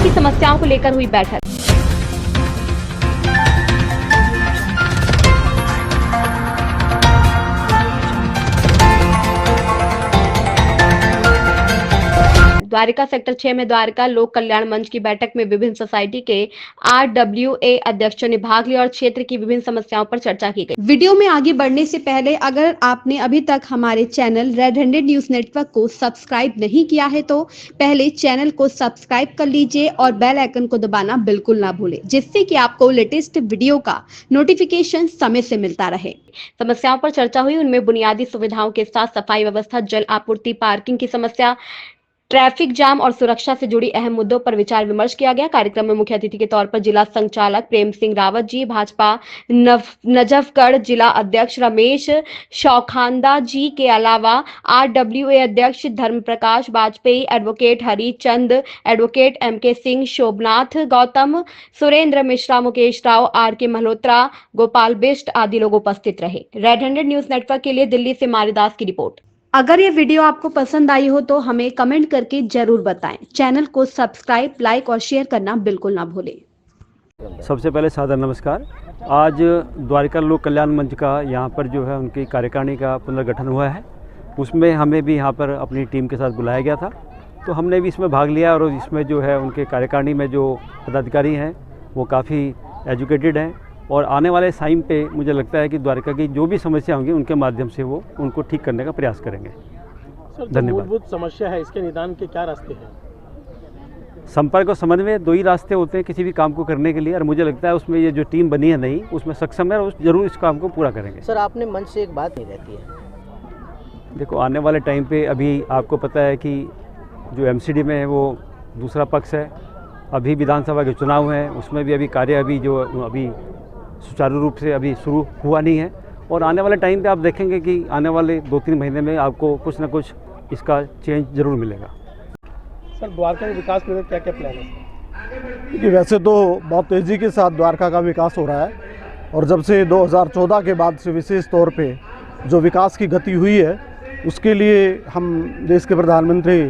द्वारिका की समस्याओं को लेकर हुई बैठक। द्वारिका सेक्टर 6 में द्वारिका लोक कल्याण मंच की बैठक में विभिन्न सोसाइटी के RWA अध्यक्षों ने भाग लिया और क्षेत्र की विभिन्न समस्याओं पर चर्चा की गई। वीडियो में आगे बढ़ने से पहले अगर आपने अभी तक हमारे channel red handed news network को सब्सक्राइब नहीं किया है तो पहले चैनल को सब्सक्राइब कर लीजिए और बेल आइकन को दबाना बिल्कुल ना भूलें, जिससे कि आपको लेटेस्ट वीडियो का नोटिफिकेशन समय से मिलता रहे। समस्याओं पर चर्चा हुई, उनमें बुनियादी सुविधाओं के साथ सफाई व्यवस्था, जल आपूर्ति, पार्किंग की समस्या, ट्रैफिक जाम और सुरक्षा से जुड़ी अहम मुद्दों पर विचार विमर्श किया गया। कार्यक्रम में मुख्य अतिथि के तौर पर जिला संचालक प्रेम सिंह रावत जी, भाजपा नजफगढ़ जिला अध्यक्ष रमेश शौखांदा जी के अलावा RWA अध्यक्ष Dharm Prakash Vajpayee, advocate Harichand, advocate MK Singh, Shobhnath Gautam, Surendra Mishra, Mukesh Rao, RK Malhotra, Gopal Bisht आदि लोग उपस्थित रहे। रेड हैंडेड न्यूज नेटवर्क के लिए दिल्ली से मारिदास की रिपोर्ट। अगर ये वीडियो आपको पसंद आई हो तो हमें कमेंट करके जरूर बताएं। चैनल को सब्सक्राइब, लाइक और शेयर करना बिल्कुल ना भूलें। सबसे पहले सादर नमस्कार। आज द्वारिका लोक कल्याण मंच का यहाँ पर जो है उनकी कार्यकारिणी का पुनर्गठन हुआ है। उसमें हमें भी यहाँ पर अपनी टीम के साथ बुलाया गया था, तो हमने भी इसमें भाग लिया और इसमें जो है उनके कार्यकारिणी में जो पदाधिकारी हैं वो काफ़ी एजुकेटेड हैं और आने वाले टाइम पे मुझे लगता है कि द्वारिका की जो भी समस्या होंगी उनके माध्यम से वो उनको ठीक करने का प्रयास करेंगे। धन्यवाद। मूलभूत समस्या है, इसके निदान के क्या रास्ते हैं? संपर्क और समन्वय दो ही रास्ते होते हैं किसी भी काम को करने के लिए, और मुझे लगता है उसमें ये जो टीम बनी है नई, उसमें सक्षम है और जरूर इस काम को पूरा करेंगे। सर, आपने मंच से एक बात नहीं रहती है। देखो, आने वाले टाइम पे अभी आपको पता है कि जो MCD में है वो दूसरा पक्ष है, अभी विधानसभा के चुनाव हैं, उसमें भी अभी कार्य अभी सुचारू रूप से अभी शुरू हुआ नहीं है और आने वाले टाइम पे आप देखेंगे कि आने वाले 2-3 महीने में आपको कुछ ना कुछ इसका चेंज जरूर मिलेगा। सर, द्वारका के विकास के लिए क्या क्या प्लान है? कि वैसे तो बहुत तेज़ी के साथ द्वारका का विकास हो रहा है और जब से 2014 के बाद से विशेष तौर पे जो विकास की गति हुई है उसके लिए हम देश के प्रधानमंत्री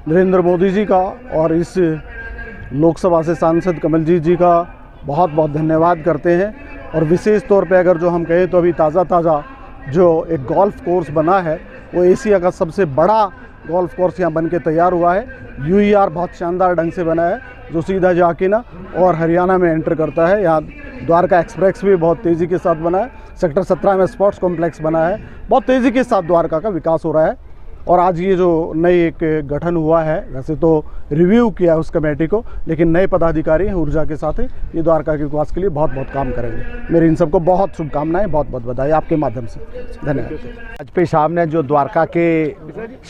नरेंद्र मोदी जी का और इस लोकसभा से सांसद कमलजीत जी का बहुत बहुत धन्यवाद करते हैं। और विशेष तौर पे अगर जो हम कहें तो अभी ताज़ा जो एक गोल्फ कोर्स बना है वो एशिया का सबसे बड़ा गोल्फ कोर्स यहाँ बन के तैयार हुआ है। UER बहुत शानदार ढंग से बना है जो सीधा जाके ना और हरियाणा में एंटर करता है। यहाँ द्वारका एक्सप्रेस भी बहुत तेज़ी के साथ बना है। सेक्टर 17 में स्पोर्ट्स कॉम्प्लेक्स बना है। बहुत तेज़ी के साथ द्वारका का विकास हो रहा है। और आज ये जो नई एक गठन हुआ है, वैसे तो रिव्यू किया उस कमेटी को, लेकिन नए पदाधिकारी हैं ऊर्जा के साथ, ये द्वारका के विकास के लिए बहुत बहुत काम करेंगे। मेरी इन सबको बहुत शुभकामनाएं, बहुत बहुत बधाई आपके माध्यम से। धन्यवाद। वाजपेयी साहब ने जो द्वारका के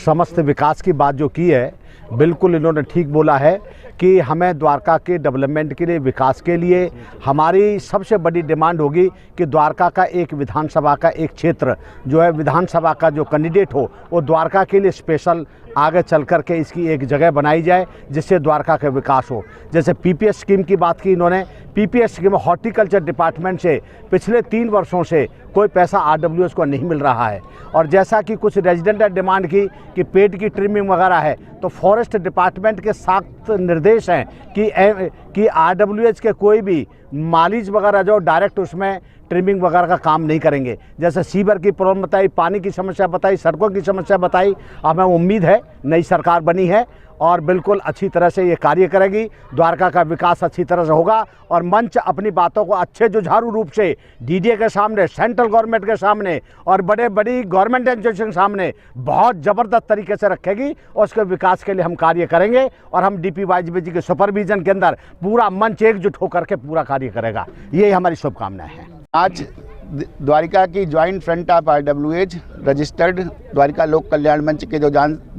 समस्त विकास की बात जो की है, बिल्कुल इन्होंने ठीक बोला है कि हमें द्वारका के डेवलपमेंट के लिए, विकास के लिए हमारी सबसे बड़ी डिमांड होगी कि द्वारका का एक विधानसभा का एक क्षेत्र जो है, विधानसभा का जो कैंडिडेट हो वो द्वारका के लिए स्पेशल आगे चल कर के इसकी एक जगह बनाई जाए जिससे द्वारका का विकास हो। जैसे PPS स्कीम की बात की इन्होंने, PPS स्कीम हॉर्टिकल्चर डिपार्टमेंट से पिछले 3 वर्षों से कोई पैसा RWS को नहीं मिल रहा है। और जैसा कि कुछ रेजिडेंट ने डिमांड की कि पेड़ की ट्रिमिंग वगैरह है, तो फॉरेस्ट डिपार्टमेंट के सख्त निर्देश हैं कि RWS के कोई भी मालिज वगैरह जो डायरेक्ट उसमें ट्रिमिंग वगैरह का काम नहीं करेंगे। जैसे सीवर की प्रॉब्लम बताई, पानी की समस्या बताई, सड़कों की समस्या बताई। हमें उम्मीद है नई सरकार बनी है और बिल्कुल अच्छी तरह से ये कार्य करेगी, द्वारका का विकास अच्छी तरह से होगा और मंच अपनी बातों को अच्छे जुझारू रूप से DDA के सामने, सेंट्रल गवर्नमेंट के सामने और बड़ी गवर्नमेंट इंस्टीट्यूशन के सामने बहुत ज़बरदस्त तरीके से रखेगी और उसके विकास के लिए हम कार्य करेंगे और हम DP वाजपेयी जी के सुपरविजन के अंदर पूरा मंच एकजुट होकर के पूरा कार्य करेगा। ये हमारी शुभकामनाएं हैं। आज द्वारिका की joint front of RWAs registered Dwarka Lok Kalyan मंच के जो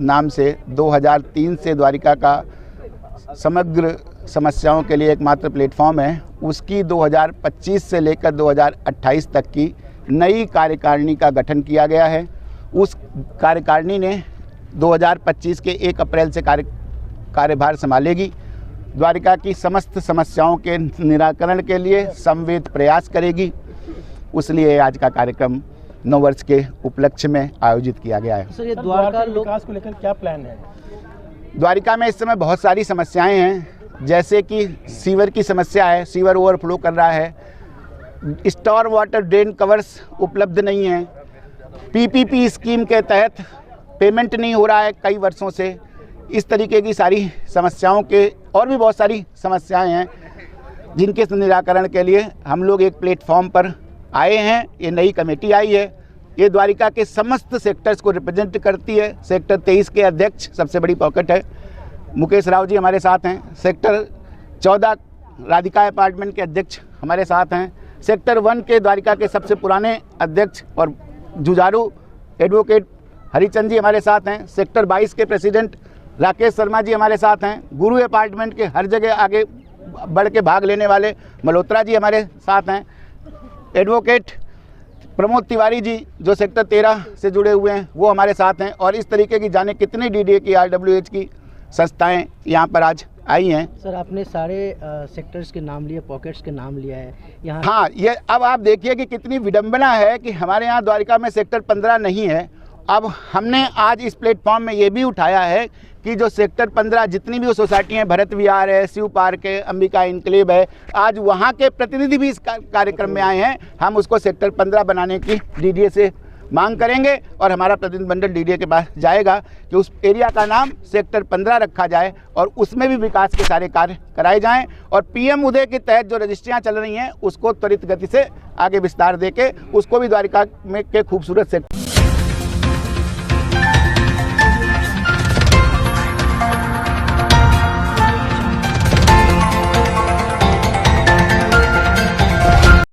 नाम से 2003 से द्वारिका का समग्र समस्याओं के लिए एकमात्र प्लेटफॉर्म है, उसकी 2025 से लेकर 2028 तक की नई कार्यकारिणी का गठन किया गया है। उस कार्यकारिणी ने 2025 के 1 अप्रैल से कार्यभार संभालेगी। द्वारिका की समस्त समस्याओं के निराकरण के लिए समवेत प्रयास करेगी। उसलिए आज का कार्यक्रम 9 वर्ष के उपलक्ष्य में आयोजित किया गया है। सर, ये द्वारका विकास को लेकर क्या प्लान है? द्वारिका में इस समय बहुत सारी समस्याएं हैं। जैसे कि सीवर की समस्या है, सीवर ओवरफ्लो कर रहा है, स्टॉर्म वाटर ड्रेन कवर्स उपलब्ध नहीं है, पीपीपी स्कीम के तहत पेमेंट नहीं हो रहा है कई वर्षों से। इस तरीके की सारी समस्याओं के और भी बहुत सारी समस्याएं हैं जिनके निराकरण के लिए हम लोग एक प्लेटफॉर्म पर आए हैं। ये नई कमेटी आई है, ये द्वारिका के समस्त सेक्टर्स को रिप्रेजेंट करती है। सेक्टर 23 के अध्यक्ष सबसे बड़ी पॉकेट है, मुकेश राव जी हमारे साथ हैं। सेक्टर 14 राधिका अपार्टमेंट के अध्यक्ष हमारे साथ हैं। सेक्टर 1 के द्वारिका के सबसे पुराने अध्यक्ष और जुझारू एडवोकेट हरिचंद जी हमारे साथ हैं। सेक्टर 22 के प्रेसिडेंट राकेश शर्मा जी हमारे साथ हैं। गुरु अपार्टमेंट के हर जगह आगे बढ़ के भाग लेने वाले मल्होत्रा जी हमारे साथ हैं। एडवोकेट प्रमोद तिवारी जी जो सेक्टर 13 से जुड़े हुए हैं वो हमारे साथ हैं। और इस तरीके की जाने कितनी डीडीए की, RWH की संस्थाएं यहाँ पर आज आई हैं। सर आपने सारे सेक्टर्स के नाम लिए, पॉकेट्स के नाम लिया है यहाँ। हाँ, ये अब आप देखिए कि कितनी विडंबना है कि हमारे यहाँ द्वारिका में सेक्टर 15 नहीं है। अब हमने आज इस प्लेटफॉर्म में ये भी उठाया है कि जो सेक्टर 15 जितनी भी सोसाइटी हैं, भरत विहार है, शिव पार्क है, अंबिका इनक्लेव है, आज वहाँ के प्रतिनिधि भी इस कार्यक्रम में आए हैं। हम उसको सेक्टर 15 बनाने की डीडीए से मांग करेंगे और हमारा प्रतिनिधिमंडल डीडीए के पास जाएगा कि उस एरिया का नाम सेक्टर 15 रखा जाए और उसमें भी विकास के सारे कार्य कराए जाएं। और पीएम उदय के तहत जो रजिस्ट्रियाँ चल रही हैं उसको त्वरित गति से आगे विस्तार देके उसको भी द्वारिका में के खूबसूरत सेक्टर